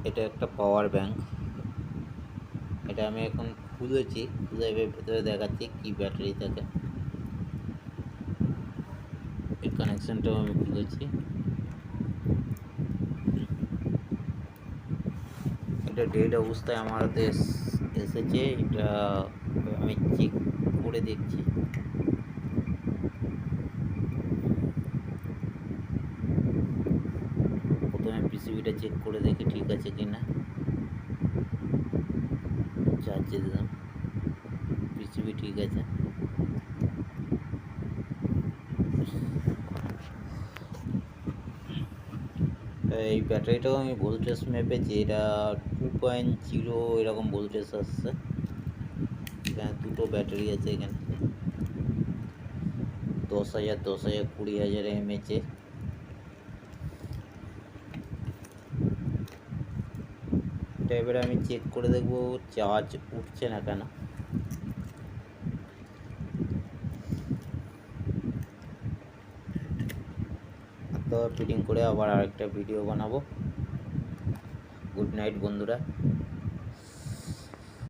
এটা একটা power bank. এটা আমি এখন খুলেছি, খুলে এবার ভেতরে দেখাচ্ছি কি ব্যাটারি থাকে। এই কানেকশনটাও আমি খুলেছি। এটা ডেড অবস্থায় আমার হাতে এসেছে। এটা আমি চেক করে দেখছি। প্রথমে পিসিবিটা চেক করে দেখি ঠিক আছে কি না। চার্জে দিলাম, পিসিবি ঠিক আছে। এই ব্যাটারিটাও আমি ভোল্টেজ মেপেছি, এটা 2.0 এরকম ভোল্টেজ আসছে। এখানে দুটো ব্যাটারি আছে, এখানে 10,000, 10,000, 20,000 mAh। এটা এবারে আমি চেক করে দেখব চার্জ উঠছে না কেন। তো ফিটিং করে আবার আরেকটা ভিডিও বানাবো। গুড নাইট বন্ধুরা।